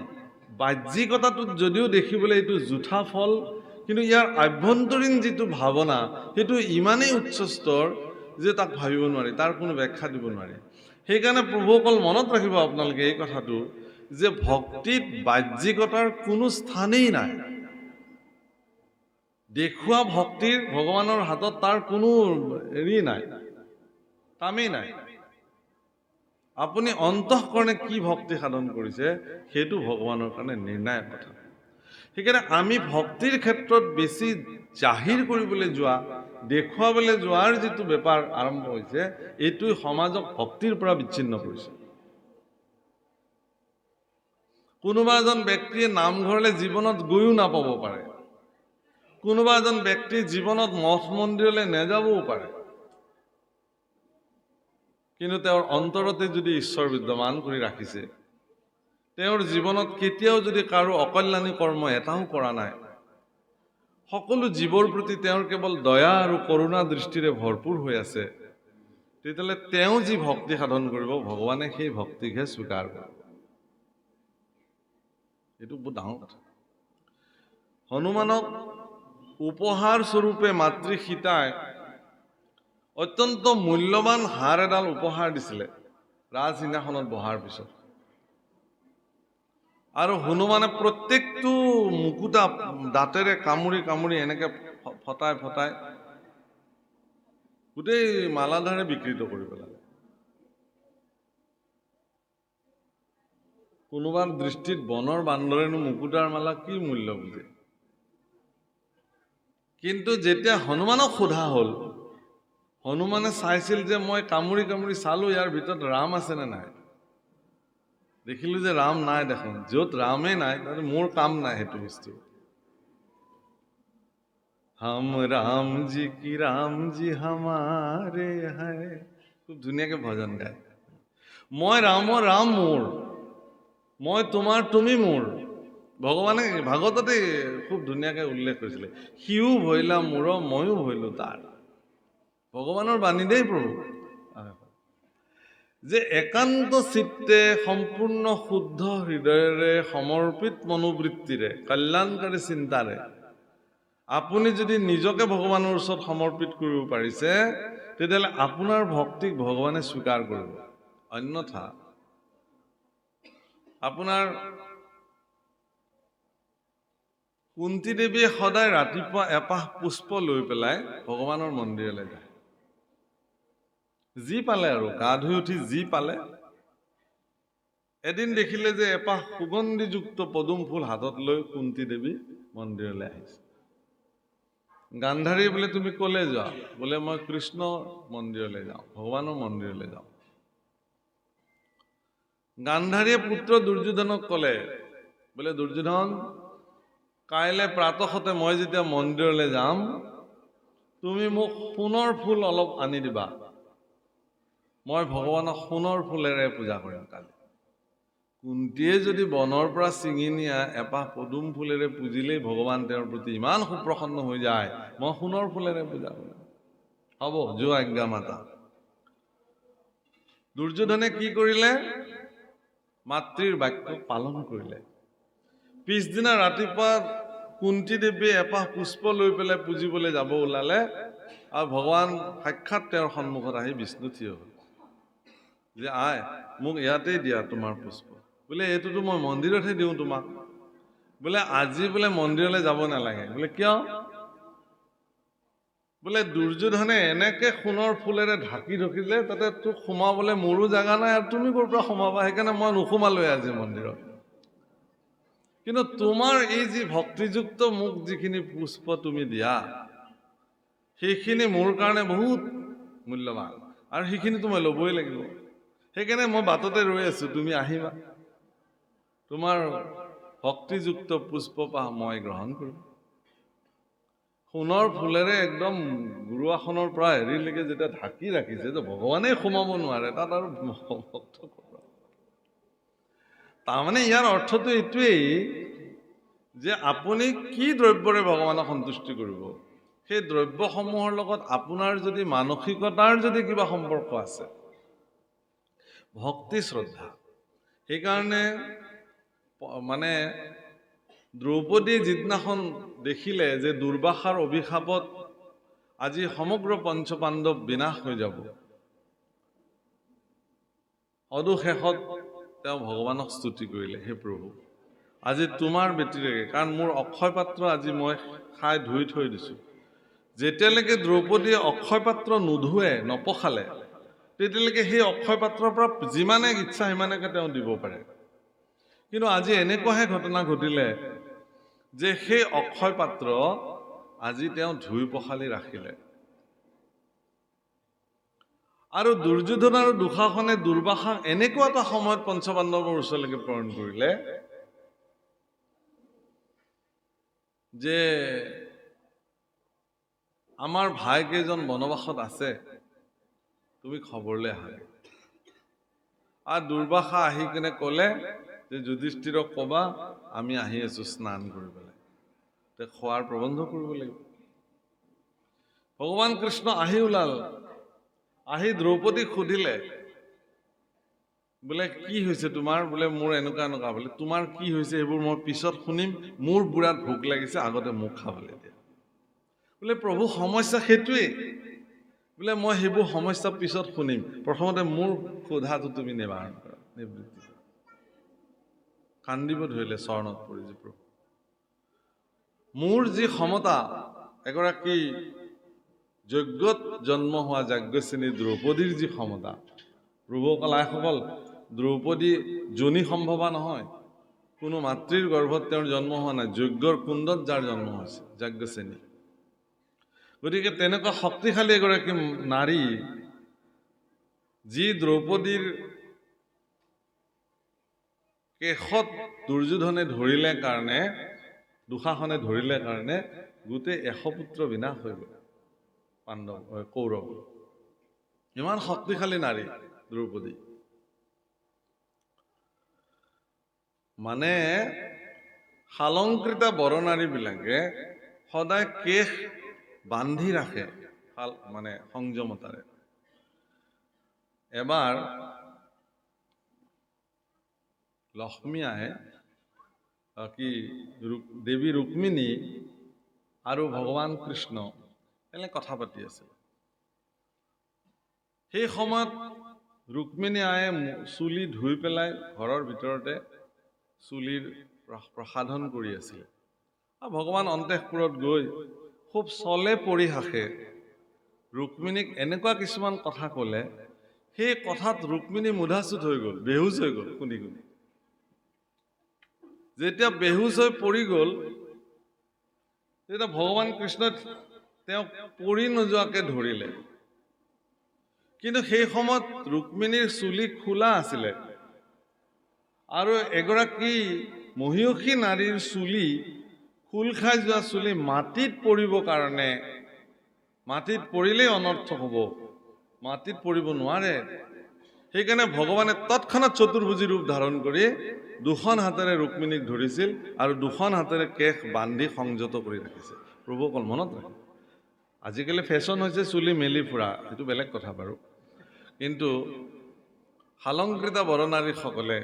বাহ্যিকতাটোত যদিও দেখিবলৈ এইটো জুঠা ফল, কিন্তু ইয়াৰ আভ্যন্তৰীণ যিটো ভাৱনা সেইটো ইমানেই উচ্চ স্তৰ যে তাক ভাবিব নোৱাৰি, তাৰ কোনো ব্যাখ্যা দিব নোৱাৰি। সেইকাৰণে প্ৰভুসকল মনত ৰাখিব আপোনালোকে এই কথাটো যে ভক্তিত বাহ্যিকতাৰ কোনো স্থানেই নাই। দেখুওৱা ভক্তিৰ ভগৱানৰ হাতত তাৰ কোনো হেৰি নাই, কামেই নাই। আপুনি অন্তঃকৰণে কি ভক্তি সাধন কৰিছে সেইটো ভগৱানৰ কাৰণে নিৰ্ণায়ক কথা। সেইকাৰণে আমি ভক্তিৰ ক্ষেত্ৰত বেছি জাহিৰ কৰিবলৈ যোৱা, দেখুৱাবলৈ যোৱাৰ যিটো বেপাৰ আৰম্ভ হৈছে, এইটোৱে সমাজক ভক্তিৰ পৰা বিচ্ছিন্ন কৰিছে। কোনোবা এজন ব্যক্তিয়ে নামঘৰলৈ জীৱনত গৈও নাপাব পাৰে, কোনোবা এজন ব্যক্তিৰ জীৱনত মঠ মন্দিৰলৈ নেযাবও পাৰে, কিন্তু তেওঁৰ অন্তৰতে যদি ঈশ্বৰ বিদ্যমান কৰি ৰাখিছে, তেওঁৰ জীৱনত কেতিয়াও যদি কাৰো অকল্যাণী কৰ্ম এটাও কৰা নাই, সকলো জীৱৰ প্ৰতি তেওঁৰ কেৱল দয়া আৰু কৰুণা দৃষ্টিৰে ভৰপূৰ হৈ আছে, তেতিয়াহ'লে তেওঁ যি ভক্তি সাধন কৰিব ভগৱানে সেই ভক্তিকহে স্বীকাৰ কৰিব। এইটো বহুত ডাঙৰ কথা। হনুমানক উপহাৰ স্বৰূপে মাতৃ সীতাই অত্যন্ত মূল্যৱান হাৰ এডাল উপহাৰ দিছিলে ৰাজসিংহাসনত বহাৰ পিছত। আৰু হনুমানে প্ৰত্যেকটো মুকুতা দাঁতেৰে কামুৰি কামুৰি এনেকে ফটাই ফটাই গোটেই মালাধাৰে বিকৃত কৰি পেলালে। কোনোবাৰ দৃষ্টিত বনৰ বান্দৰেনো মুকুতাৰ মালা কি মূল্য বুজে, কিন্তু যেতিয়া হনুমানক সোধা হ'ল, হনুমানে চাইছিল যে মই কামুৰি কামুৰি চালো ইয়াৰ ভিতৰত ৰাম আছেনে নাই, দেখিলো যে ৰাম নাই দেখোন। য'ত ৰামেই নাই তাতে মোৰ কাম নাই। সেইটো বস্তু হাম ৰাম জি কি ৰাম জি হামাৰে হায়, খুব ধুনীয়াকে ভজন গায়। মই ৰামৰ ৰাম মোৰ, মই তোমাৰ তুমি মোৰ। ভগৱানে ভাগৱততে খুব ধুনীয়াকে উল্লেখ কৰিছিলে, সিও ভৈলা মোৰ ময়ো ভৈলো তাৰ। ভগৱানৰ বাণী দেই প্ৰভু, যে একান্ত চিত্তে সম্পূৰ্ণ শুদ্ধ হৃদয়েৰে সমৰ্পিত মনোবৃত্তিৰে কল্যাণকাৰী চিন্তাৰে আপুনি যদি নিজকে ভগৱানৰ ওচৰত সমৰ্পিত কৰিব পাৰিছে, তেতিয়াহ'লে আপোনাৰ ভক্তিক ভগৱানে স্বীকাৰ কৰিব। অন্যথা আপোনাৰ কুন্তী দেৱীয়ে সদায় ৰাতিপুৱা এপাহ পুষ্প লৈ পেলাই ভগৱানৰ মন্দিৰলৈ যায়। যি পালে আৰু গা ধুই উঠি যি পালে এদিন দেখিলে যে এপাহ সুগন্ধিযুক্ত পদুম ফুল হাতত লৈ কুন্তী দেৱী মন্দিৰলৈ আহিছে। গান্ধাৰী বোলে তুমি কলে যোৱা? বোলে মই কৃষ্ণ মন্দিৰলৈ যাওঁ, ভগৱানৰ মন্দিৰলৈ যাওঁ। গান্ধাৰীয়ে পুত্ৰ দুৰ্যোধনক কলে, বোলে দুৰ্যোধন, কাইলৈ প্ৰাতঃতে মই যেতিয়া মন্দিৰলৈ যাম, তুমি মোক সোণৰ ফুল অলপ আনি দিবা, মই ভগৱানক সোণৰ ফুলেৰে পূজা কৰিম কালি। কুন্তীয়ে যদি বনৰ পৰা ছিঙি নিয়া এপাহ পদুম ফুলেৰে পূজিলেই ভগৱান তেওঁৰ প্ৰতি ইমান সুপ্ৰসন্ন হৈ যায়, মই সোণৰ ফুলেৰে পূজা কৰিম। হ'ব, যোৱা আজ্ঞা মাতা। দুৰ্যোধনে কি কৰিলে? মাতৃৰ বাক্য পালন কৰিলে। পিছদিনা ৰাতিপুৱা কুন্তী দেৱীয়ে এপাহ পুষ্প লৈ পেলাই পূজিবলৈ যাব ওলালে, আৰু ভগৱান সাক্ষাৎ তেওঁৰ সন্মুখত আহি বিষ্ণু থিয় হ'ল যে আই, মোক ইয়াতেই দিয়া তোমাৰ পুষ্প। বোলে এইটোতো মই মন্দিৰতহে দিওঁ তোমাক। বোলে আজি বোলে মন্দিৰলৈ যাব নালাগে। বোলে কিয়? বোলে দুৰ্যোধনে এনেকে সোণৰ ফুলেৰে ঢাকি ঢকিলে, তাতে তোক সোমাবলৈ মোৰো জাগা নাই, আৰু তুমি ক'ৰ পৰা সোমাবা, সেইকাৰণে মই নোসোমালোৱে আজি মন্দিৰত। কিন্তু তোমাৰ এই যি ভক্তিযুক্ত মোক যিখিনি পুষ্প তুমি দিয়া, সেইখিনি মোৰ কাৰণে বহুত মূল্যৱান, আৰু সেইখিনিতো মই ল'বই লাগিব। সেইকাৰণে মই বাটতে ৰৈ আছো, তুমি আহিবা, তোমাৰ ভক্তিযুক্ত পুষ্পপাহ মই গ্ৰহণ কৰিম। সোণৰ ফুলেৰে একদম গুৰুআসনৰ পৰা হেৰিলৈকে যেতিয়া ঢাকি ৰাখিছে, যে ভগৱানেই সোমাব নোৱাৰে, তাত আৰু ভক্ত। তাৰমানে ইয়াৰ অৰ্থটো এইটোৱেই যে আপুনি কি দ্ৰব্যৰে ভগৱানক সন্তুষ্টি কৰিব, সেই দ্ৰব্যসমূহৰ লগত আপোনাৰ যদি মানসিকতাৰ যদি কিবা সম্পৰ্ক আছে, ভক্তি শ্ৰদ্ধা। সেইকাৰণে মানে দ্ৰৌপদীয়ে যিদিনাখন দেখিলে যে দুৰ্বাসাৰ অভিশাপত আজি সমগ্ৰ পঞ্চপাণ্ডৱ বিনাশ হৈ যাব, অদুশেষত তেওঁ ভগৱানক স্তুতি কৰিলে, হে প্ৰভু, আজি তোমাৰ বেটিৰেকে, কাৰণ মোৰ অক্ষয় পাত্ৰ আজি মই খাই ধুই থৈ দিছো, যেতিয়ালৈকে দ্ৰৌপদীয়ে অক্ষয় পাত্ৰ নোধোৱে নপখালে, তেতিয়ালৈকে সেই অক্ষয় পাত্ৰৰ পৰা যিমানে ইচ্ছা সিমানেকে তেওঁ দিব পাৰে। কিন্তু আজি এনেকুৱাহে ঘটনা ঘটিলে যে সেই অক্ষয় পাত্ৰ আজি তেওঁ ধুই পখালি ৰাখিলে। আৰু দুৰ্যোধন আৰু দুঃশাসনে দুৰ্বাসাক এনেকুৱা এটা সময়ত পঞ্চপাণ্ডৱৰ ওচৰলৈকে প্ৰেৰণ কৰিলে যে আমাৰ ভাইকেইজন বনবাসত আছে, তুমি খবৰলৈ আহা। আৰু দুৰ্বাসা আহি কিনে ক'লে যে যুধিষ্ঠিৰক ক'বা আমি আহি আছো স্নান কৰিবলৈ, তে খোৱাৰ প্ৰবন্ধ কৰিব লাগিব। ভগৱান কৃষ্ণ আহি ওলাল, আহি দ্ৰৌপদীক সুধিলে, বোলে কি হৈছে তোমাৰ? বোলে মোৰ এনেকুৱা এনেকুৱা। বোলে তোমাৰ কি হৈছে সেইবোৰ মই পিছত শুনিম, মোৰ বুঢ়াত ভোক লাগিছে, আগতে মোক খাবলৈ দিয়া। বোলে প্ৰভু সমস্যা সেইটোৱেই। বোলে মই সেইবোৰ সমস্যা পিছত শুনিম, প্ৰথমতে মোৰ ক্ষুধাটো তুমি নিবাৰণ কৰা, নিবৃত্তি কৰা। কান্দিব ধৰিলে চৰণত পৰি, যে প্ৰভু, মোৰ যি ক্ষমতা, এগৰাকী যজ্ঞত জন্ম হোৱা যাজ্ঞসেনী দ্ৰৌপদীৰ যি ক্ষমতা, প্ৰভুসকল আইসকল, দ্ৰৌপদী জনী সম্ভৱা নহয়, কোনো মাতৃৰ গৰ্ভত তেওঁৰ জন্ম হোৱা নাই, যজ্ঞৰ কুণ্ডত যাৰ জন্ম হৈছে যাজ্ঞসেনী। গতিকে তেনেকুৱা শক্তিশালী এগৰাকী নাৰী, যি দ্ৰৌপদীৰ কেশত দুৰ্যোধনে ধৰিলে কাৰণে, দুঃশাসনে ধৰিলে কাৰণে গোটেই 100 পুত্ৰ বিনাশ হৈ গ'ল পাণ্ডৱ কৌৰৱ। ইমান শক্তিশালী নাৰী দ্ৰৌপদী। মানে শালংকৃতা বৰনাৰীবিলাকে সদায় কেশ বান্ধি ৰাখে, মানে সংযমতাৰে। এবাৰ লক্ষ্মী আহে, কি দেৱী ৰুক্মিণী আৰু ভগৱান কৃষ্ণ এনে কথা পাতি আছিল। সেই সময়ত ৰুক্মিণী আয়ে চুলি ধুই পেলাই ঘৰৰ ভিতৰতে চুলিৰ প্ৰসাধন কৰি আছিলে। আৰু ভগৱান অন্তঃপুৰত গৈ খুব চলে পৰিহাসে ৰুক্মিণীক এনেকুৱা কিছুমান কথা ক'লে সেই কথাত ৰুক্মিণী মুধাচুত হৈ গ'ল, বেহুচ হৈ গ'ল শুনি শুনি। যেতিয়া বেহুচ হৈ পৰি গ'ল, তেতিয়া ভগৱান কৃষ্ণই তেওঁক পৰি নোযোৱাকে ধৰিলে। কিন্তু সেই সময়ত ৰুক্মিণীৰ চুলি খোলা আছিলে, আৰু এগৰাকী মহিয়সী নাৰীৰ চুলি, খোল খাই যোৱা চুলি মাটিত পৰিব কাৰণে, মাটিত পৰিলেই অনৰ্থ হ'ব, মাটিত পৰিব নোৱাৰে। সেইকাৰণে ভগৱানে তৎক্ষণাৎ চতুৰ্ভুজী ৰূপ ধাৰণ কৰি দুখন হাতেৰে ৰুক্মিণীক ধৰিছিল আৰু দুখন হাতেৰে কেশ বান্ধি সংযত কৰি ৰাখিছে। প্ৰভু অকল মনত ৰাখে। আজিকালি ফেশ্বন হৈছে চুলি মেলি ফুৰা, সেইটো বেলেগ কথা বাৰু, কিন্তু শালংকৃতা বৰনাৰীসকলে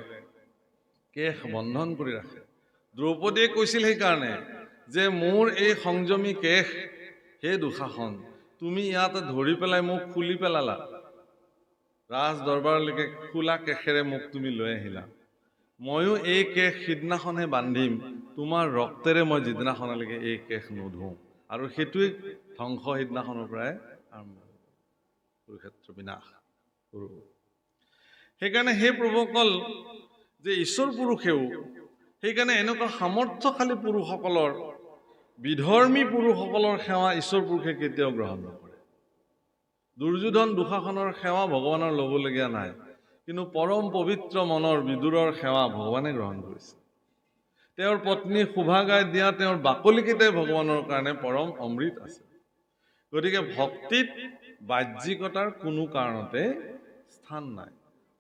কেশ বন্ধন কৰি ৰাখে। দ্ৰৌপদীয়ে কৈছিল সেইকাৰণে যে মোৰ এই সংযমী কেশ, হে দুঃশাসন, তুমি ইয়াতে ধৰি পেলাই মোক খুলি পেলালা, ৰাজ দৰবাৰলৈকে খোলা কেশেৰে মোক তুমি লৈ আহিলা। ময়ো এই কেশ সিদিনাখনহে বান্ধিম, তোমাৰ ৰক্তেৰে মই যিদিনাখনলৈকে এই কেশ নোধোঁ। আৰু সেইটোৱে ধ্বংস সিদিনাখনৰ পৰাই আৰম্ভ হ'ব, কুৰুক্ষেত্ৰ বিনাশ কৰো। সেইকাৰণে সেই প্ৰভুসকল যে ঈশ্বৰ পুৰুষেও, সেইকাৰণে এনেকুৱা সামৰ্থ্যশালী পুৰুষসকলৰ, বিধৰ্মী পুৰুষসকলৰ সেৱা ঈশ্বৰ পুৰুষে কেতিয়াও গ্ৰহণ নকৰে। দুৰ্যোধন দুঃশাসনৰ সেৱা ভগৱানৰ ল'বলগীয়া নাই, কিন্তু পৰম পবিত্ৰ মনৰ বিদুৰৰ সেৱা ভগৱানে গ্ৰহণ কৰিছে। তেওঁৰ পত্নী শোভাগাই দিয়া তেওঁৰ বাকলিকেইটাই ভগৱানৰ কাৰণে পৰম অমৃত আছে। গতিকে ভক্তিত বাহ্যিকতাৰ কোনো কাৰণতে স্থান নাই।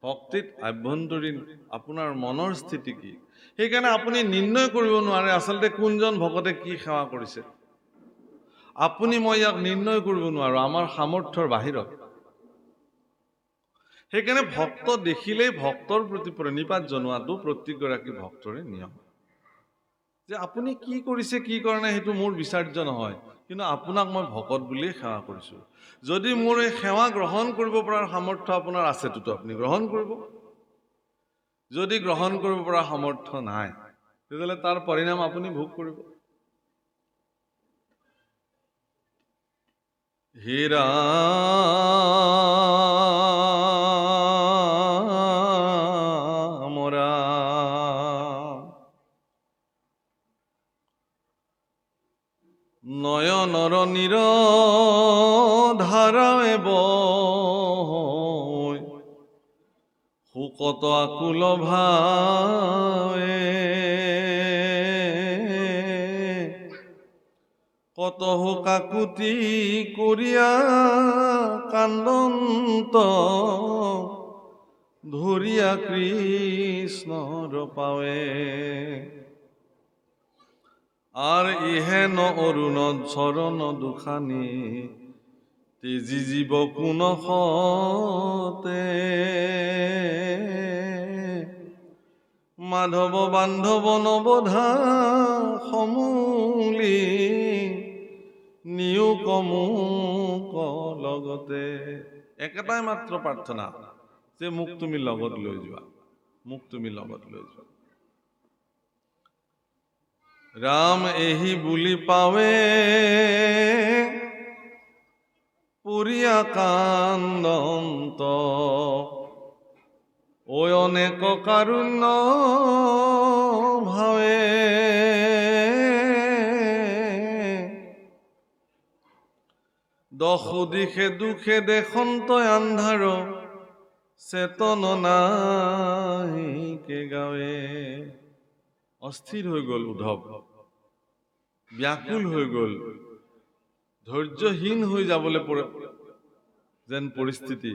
ভক্তিত আভ্যন্তৰীণ আপোনাৰ মনৰ স্থিতি কি, সেইকাৰণে আপুনি নিৰ্ণয় কৰিব নোৱাৰে আচলতে কোনজন ভকতে কি সেৱা কৰিছে। আপুনি মই ইয়াক নিৰ্ণয় কৰিব নোৱাৰো, আমাৰ সামৰ্থ্যৰ বাহিৰত। সেইকাৰণে ভক্ত দেখিলেই ভক্তৰ প্ৰতি প্ৰণিপাত জনোৱাটো প্ৰত্যেকগৰাকী ভক্তৰে নিয়ম। যে আপুনি কি কৰিছে কি কৰা নাই সেইটো মোৰ বিচাৰ্য নহয়, কিন্তু আপোনাক মই ভকত বুলিয়ে সেৱা কৰিছো। যদি মোৰ এই সেৱা গ্ৰহণ কৰিব পৰাৰ সামৰ্থ্য আপোনাৰ আছে, তো আপুনি গ্ৰহণ কৰিব। যদি গ্ৰহণ কৰিব পৰা সামৰ্থ্য নাই, তেতিয়াহ'লে তাৰ পৰিণাম আপুনি ভোগ কৰিব। হে ৰাম ৰাম, নয়নৰ নিৰধাৰাৱে বৈ, শোকত আকুল ভাৱে, কত কাকুতি কৰিয়া কান্দন্ত, ধৰিয়া কৃষ্ণৰ পাৱে। আৰ ইহেন অৰুণ চৰণ দুখানি, তেজি জীৱ কোন সতে, মাধৱ বান্ধৱ নৱধা সমূলি, নিয়োগ মোক লগতে। একেটাই মাত্ৰ প্ৰাৰ্থনা যে মোক তুমি লগত লৈ যোৱা, মোক তুমি লগত লৈ যোৱা। ৰাম এহি বুলি পাৱে, পুৰিয়া কান্দন্ত, ঐ অনেক কাৰুণ্য ভাৱে, দশ দিশে দুখে দেখন্ত আন্ধাৰ, চেতন নাই কে গাৱে। অস্থিৰ হৈ গ'ল উদ্ধৱ, ব্যাকুল হৈ গ'ল, ধৈৰ্যহীন হৈ যাবলৈ যেন পৰিস্থিতি।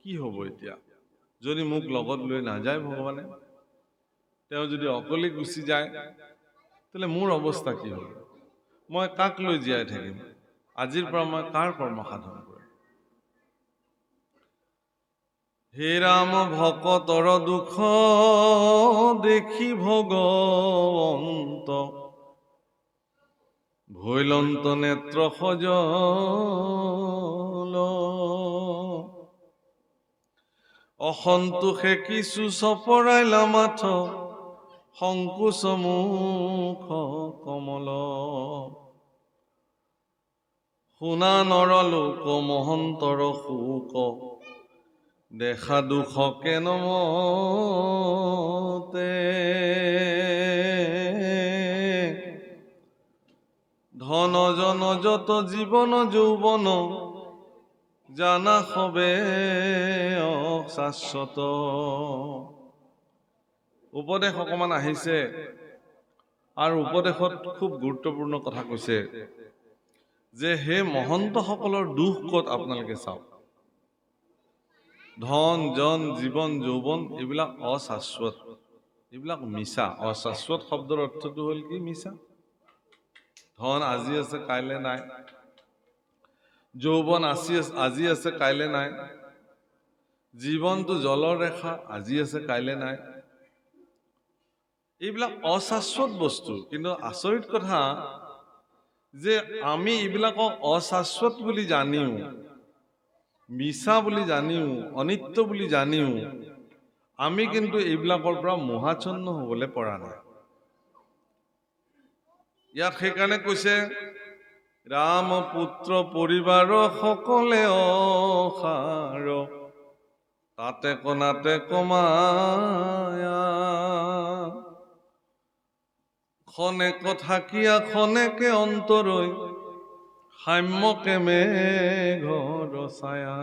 কি হ'ব এতিয়া যদি মোক লগত লৈ নাযায় ভগৱানে? তেওঁ যদি অকলে গুচি যায়, তেতিয়াহ'লে মোৰ অৱস্থা কি হ'ব? মই কাক লৈ জীয়াই থাকিম? আজিৰ পৰা মই কাৰ কৰ্ম সাধন কৰিম? হে ৰাম ভকতৰ দুখ দেখি ভগৱন্ত, ভৈলন্ত নেত্ৰ সজল, অসন্তোষে কিছু চপৰাইলা মাথ, সংকোচ মুখ কমল, শুনা নৰলোক মহন্তৰ শোক, দেখা দুখকে নমতে ধন জন যত জীবন যৌবন জানা হবে অশাশ্বত। উপদেশ অকমান আহিছে আৰু উপদেশত খুব গুৰুত্বপূৰ্ণ কথা কৈছে যে হে মহন্তসকলৰ দুখ ক'ত আপোনালোকে চাওক। ধন জন জীৱন যৌৱন এইবিলাক অশাশ্বত, এইবিলাক মিছা। অশাশ্বত শব্দৰ অৰ্থটো হ'ল কি? মিছা। ধন আজি আছে কাইলৈ নাই, যৌৱন আজি আছে কাইলৈ নাই, জীৱনটো জলৰ ৰেখা, আজি আছে কাইলৈ নাই। এইবিলাক অশাশ্বত বস্তু। কিন্তু আচৰিত কথা যে আমি এইবিলাকক অশাশ্বত বুলি জানিও, মিছা বুলি জানিও, অনিত্য বুলি জানিও আমি কিন্তু এইবিলাকৰ পৰা মোহাচ্ছন্ন হবলৈ পৰা নাই। ইয়াত সেইকাৰণে কৈছে ৰাম পুত্ৰ পৰিবাৰ সকলে অসাৰ তাতে কনাতে কমায়া খনেক থাকিয়া খনেকে অন্তৰৈ সাম্যকে মেঘৰ ছায়া।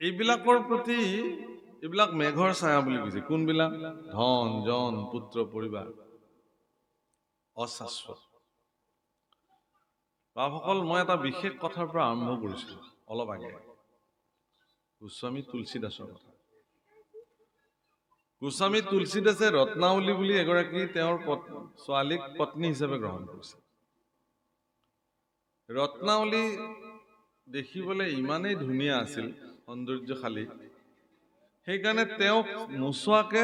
এইবিলাকৰ প্ৰতি এইবিলাক মেঘৰ ছায়া বুলি কৈছে। কোনবিলাক? ধন জন পুত্ৰ পৰিবাৰ অশাশ্বত। বাপসকল, মই এটা বিশেষ কথাৰ পৰা আৰম্ভ কৰিছো অলপ আগে, গোস্বামী তুলসীদাসৰ কথা। গোস্বামী তুলসীদাসে ৰত্নাৱলী বুলি এগৰাকী তেওঁৰ ছোৱালীক পত্নী হিচাপে গ্ৰহণ কৰিছে। ৰত্নাৱলী দেখিবলৈ ইমানেই ধুনীয়া আছিল, সৌন্দৰ্যশালী, সেইকাৰণে তেওঁক নোচোৱাকে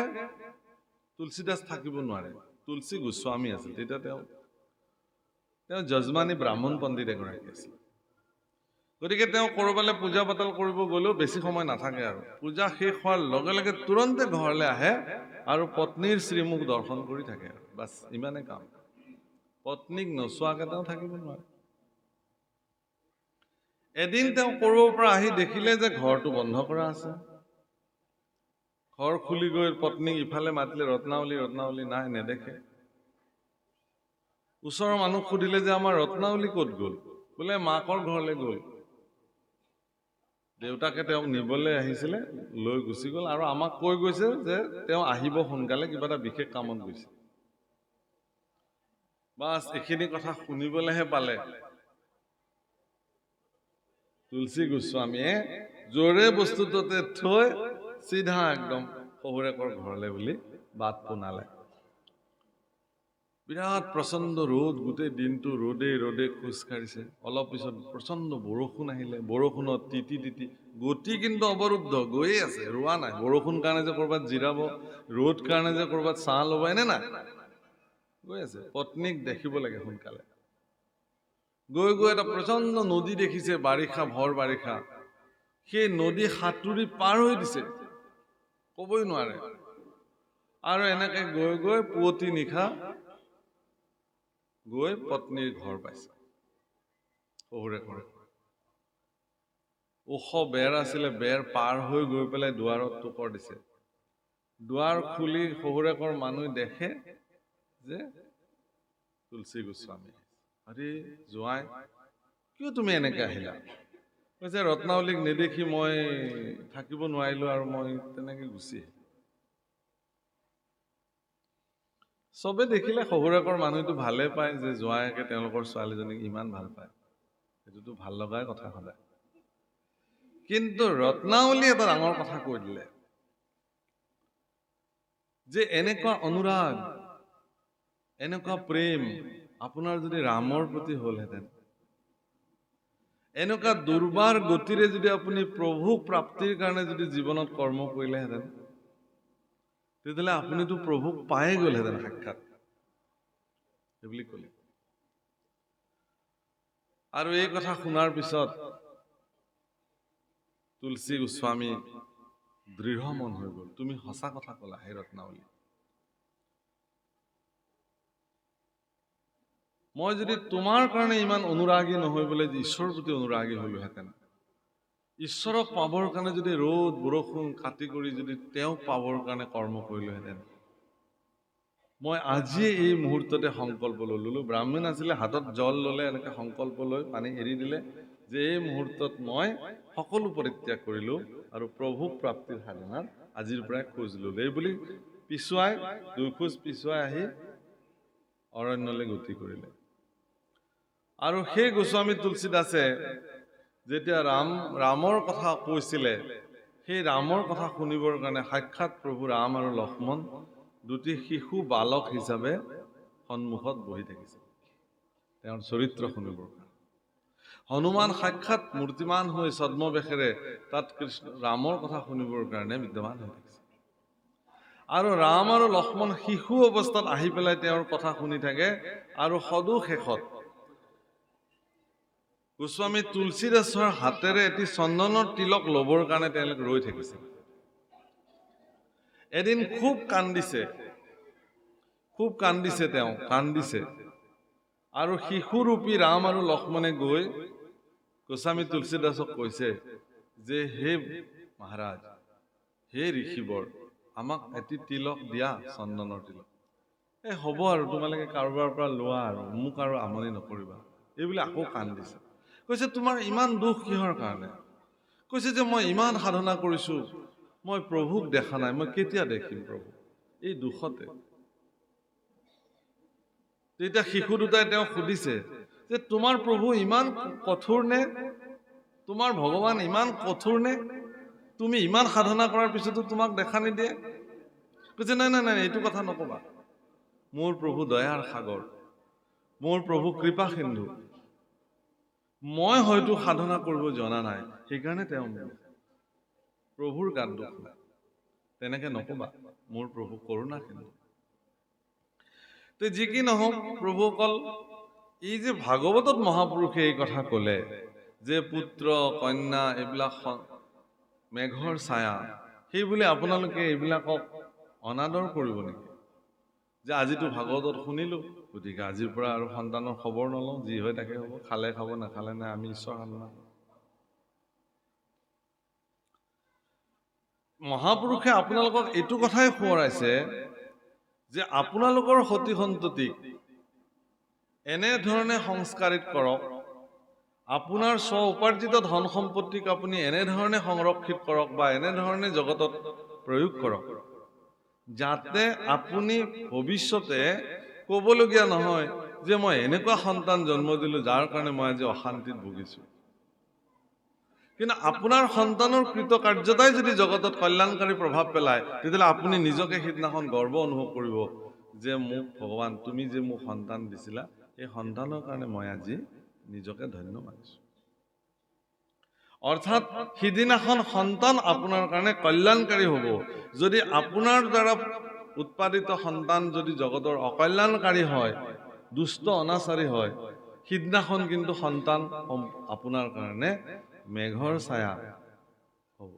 তুলসীদাস থাকিব নোৱাৰে। তুলসী গোস্বামী আছিল তেতিয়া। তেওঁ যজমানী ব্ৰাহ্মণ পণ্ডিত এগৰাকী আছিল। গতিকে তেওঁ কৰবালৈ পূজা পাতল কৰিব গলেও বেছি সময় নাথাকে, আৰু পূজা শেষ হোৱাৰ লগে লগে তুৰন্তে ঘৰলৈ আহে আৰু পত্নীৰ শ্ৰীমুখ দৰ্শন কৰি থাকে। বাছ ইমানেই কাম। পত্নীক নোচোৱাকে তেওঁ থাকিব নোৱাৰে। এদিন তেওঁ কৰবাৰ পৰা আহি দেখিলে যে ঘৰটো বন্ধ কৰা আছে। ঘৰ খুলি গৈ পত্নীক ইফালে মাতিলে, ৰত্নাৱলী ৰত্নাৱলী, নাই, নেদেখে। ওচৰৰ মানুহ সুধিলে যে আমাৰ ৰত্নাৱলী ক'ত গ'ল? বোলে মাকৰ ঘৰলৈ গ'ল, দেউতাকে তেওঁক নিবলৈ আহিছিলে, লৈ গুচি গ'ল, আৰু আমাক কৈ গৈছে যে তেওঁ আহিব সোনকালে, কিবা এটা বিশেষ কামত গৈছে। বাছ এইখিনি কথা শুনিবলৈহে পালে তুলসী গোস্বামীয়ে জোৰে বস্তুটোতে থৈ চিধা একদম শহুৰেকৰ ঘৰলৈ বুলি বাট পোনালে। বিৰাট প্ৰচণ্ড ৰ'দ, গোটেই দিনটো ৰ'দে ৰ'দে খোজ কাঢ়িছে। অলপ পিছত প্ৰচণ্ড বৰষুণ আহিলে। বৰষুণত তিতি তিতি গতি কিন্তু অৱৰুদ্ধ, গৈয়ে আছে, ৰোৱা নাই। বৰষুণ কাৰণে যে কৰবাত জিৰাব, ৰ'দ কাৰণে যে কৰবাত ছাঁ ল'ব, এনে নাই, গৈ আছে। পত্নীক দেখিব লাগে সোনকালে। গৈ গৈ এটা প্ৰচণ্ড নদী দেখিছে, বাৰিষা, ভৰ বাৰিষা। সেই নদী সাঁতুৰি পাৰ হৈ দিছে, কবই নোৱাৰে। আৰু এনেকে গৈ গৈ পুৱতি নিশা গৈ পত্নীৰ ঘৰ পাইছে। শহুৰেকৰ ওখ বেৰ আছিলে, বেৰ পাৰ হৈ গৈ পেলাই দুৱাৰত টোকৰ দিছে। দুৱাৰ খুলি শহুৰেকৰ মানুহ দেখে যে তুলসী গোস্বামী। আৰে জোঁৱাই, কিয় তুমি এনেকে আহিলা? কৈছে ৰত্নাৱলীক নেদেখি মই থাকিব নোৱাৰিলো আৰু মই তেনেকে গুচি আহিলো। চবে দেখিলে শহুৰেকৰ মানুহটো ভালে পায় যে জোঁৱায়েকে তেওঁলোকৰ ছোৱালীজনীক ইমান ভাল পায়, সেইটোতো ভাল লগাই কথা সদায়। কিন্তু ৰত্নাৱলী এটা ডাঙৰ কথা কৈ দিলে যে এনেকুৱা অনুৰাগ, এনেকুৱা প্ৰেম আপোনাৰ যদি ৰামৰ প্ৰতি হলহেঁতেন, এনেকুৱা দুৰ্বাৰ গতিৰে যদি আপুনি প্ৰভু প্ৰাপ্তিৰ কাৰণে যদি জীৱনত কৰ্ম কৰিলেহেঁতেন, তেতিয়াহ'লে আপুনিতো প্ৰভুক পায়ে গ'লহেঁতেন সাক্ষাৎ, সেইবুলি ক'লে। আৰু এই কথা শুনাৰ পিছত তুলসী গোস্বামী দৃঢ় মন হৈ গ'ল। তুমি সঁচা কথা ক'লা হে ৰত্নাৱলী। মই যদি তোমাৰ কাৰণে ইমান অনুৰাগী নহৈ বোলে ঈশ্বৰৰ প্ৰতি অনুৰাগী হলোহেঁতেন, ঈশ্বৰক পাবৰ কাৰণে যদি ৰ'দ বৰষুণ কাটি কৰি যদি তেওঁক পাবৰ কাৰণে কৰ্ম কৰিলোহেঁতেন, মই আজিয়ে এই মুহূৰ্ততে সংকল্প ললো। ব্ৰাহ্মণ আছিলে, হাতত জল ললে, এনেকে সংকল্প লৈ পানী এৰি দিলে যে এই মুহূৰ্তত মই সকলো পৰিত্যাগ কৰিলো আৰু প্ৰভুক প্ৰাপ্তিৰ সাধনাত আজিৰ পৰাই খোজ ললো। এই বুলি পিছুৱাই 2 খোজ পিছুৱাই আহি অৰণ্যলৈ গতি কৰিলে। আৰু সেই গোস্বামী তুলসীদাসে যেতিয়া ৰামৰ কথা কৈছিলে, সেই ৰামৰ কথা শুনিবৰ কাৰণে সাক্ষাৎ প্ৰভু ৰাম আৰু লক্ষ্মণ দুটি শিশু বালক হিচাপে সন্মুখত বহি থাকিছিল তেওঁৰ চৰিত্ৰ শুনিবৰ কাৰণে। হনুমান সাক্ষাৎ মূৰ্তিমান হৈ ছদ্মবেশেৰে তাত ৰামৰ কথা শুনিবৰ কাৰণে বিদ্যমান হৈ থাকিছিল। আৰু ৰাম আৰু লক্ষ্মণ শিশু অৱস্থাত আহি পেলাই তেওঁৰ কথা শুনি থাকে। আৰু সদু শেষত গোস্বামী তুলসীদাসৰ হাতেৰে এটি চন্দনৰ তিলক ল'বৰ কাৰণে তেওঁলোক ৰৈ থাকিছিল। এদিন খুব কান্দিছে তেওঁ, কান্দিছে। আৰু শিশুৰূপী ৰাম আৰু লক্ষ্মণে গৈ গোস্বামী তুলসীদাসক কৈছে যে হে মহাৰাজ, হে ঋষিবৰ, আমাক এটি তিলক দিয়া, চন্দনৰ তিলক। হ'ব আৰু তোমালোকে কাৰোবাৰ পৰা লোৱা, আৰু মোক আৰু আমনি নকৰিবা। এইবুলি আকৌ কান্দিছে। কৈছে তোমাৰ ইমান দুখ কিহৰ কাৰণে? কৈছে যে মই ইমান সাধনা কৰিছো, মই প্ৰভুক দেখা নাই, মই কেতিয়া দেখিম প্ৰভু? এই দুখতে। তেতিয়া শিশু দুটাই তেওঁক সুধিছে যে তোমাৰ প্ৰভু ইমান কঠোৰ নে? তোমাৰ ভগৱান ইমান কঠোৰ নে? তুমি ইমান সাধনা কৰাৰ পিছতো তোমাক দেখা নিদিয়ে? কৈছে নাই নাই নাই, এইটো কথা নকবা। মোৰ প্ৰভু দয়াৰ সাগৰ, মোৰ প্ৰভু কৃপা সিন্ধু। মই হয়তো সাধনা কৰিব জনা নাই, সেইকাৰণে তেওঁ প্ৰভুৰ গাত দুখ নাই। তেনেকে নকবা, মোৰ প্ৰভু কৰোণা সিন্ধু। যি কি নহওক প্ৰভুসকল, এই যে ভাগৱতত মহাপুৰুষে এই কথা কলে যে পুত্ৰ কন্যা এইবিলাক মেঘৰ ছায়া, সেই বুলি আপোনালোকে এইবিলাকক অনাদৰ কৰিব নেকি? যে আজিতো ভাগৱতত শুনিলো, গতিকে আজিৰ পৰা আৰু সন্তানৰ খবৰ নলওঁ, যি হয় তাকে হ'ব, খালে খাব, নাখালে নাই, আমি ঈশ্বৰ সাধনা। মহাপুৰুষে আপোনালোকক এইটো কথাই সোঁৱৰাইছে যে আপোনালোকৰ সতি সন্ততিক এনেধৰণে সংস্কাৰিত কৰক, আপোনাৰ স্ব উপাৰ্জিত ধন সম্পত্তিক আপুনি এনেধৰণে সংৰক্ষিত কৰক বা এনেধৰণে জগতত প্ৰয়োগ কৰক, যাতে আপুনি ভৱিষ্যতে ক'বলগীয়া নহয় যে মই এনেকুৱা সন্তান জন্ম দিলো যাৰ কাৰণে মই আজি অশান্তিত ভুগিছো। কিন্তু আপোনাৰ সন্তানৰ কৃতকাৰ্যতাই যদি জগতত কল্যাণকাৰী প্ৰভাৱ পেলায়, তেতিয়াহ'লে আপুনি নিজকে সিদিনাখন গৰ্ব অনুভৱ কৰিব যে মোক ভগৱান, তুমি যে মোক সন্তান দিছিলা, এই সন্তানৰ কাৰণে মই আজি নিজকে ধন্য মানিছো। অৰ্থাৎ সিদিনাখন সন্তান আপোনাৰ কাৰণে কল্যাণকাৰী হ'ব। যদি আপোনাৰ দ্বাৰা উৎপাদিত সন্তান যদি জগতৰ অকল্যাণকাৰী হয়, দুষ্ট অনাচাৰী হয়, সিদিনাখন কিন্তু সন্তান আপোনাৰ কাৰণে মেঘৰ ছায়া হ'ব,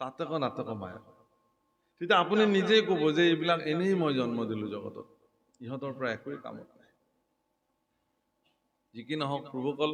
তাতক নাটক মায়া। তেতিয়া আপুনি নিজেই ক'ব যে এইবিলাক এনেই মই জন্ম দিলো জগতত, ইহঁতৰ পৰা একোৱেই কামত নাই। যি কি নহওক প্ৰভুসকল,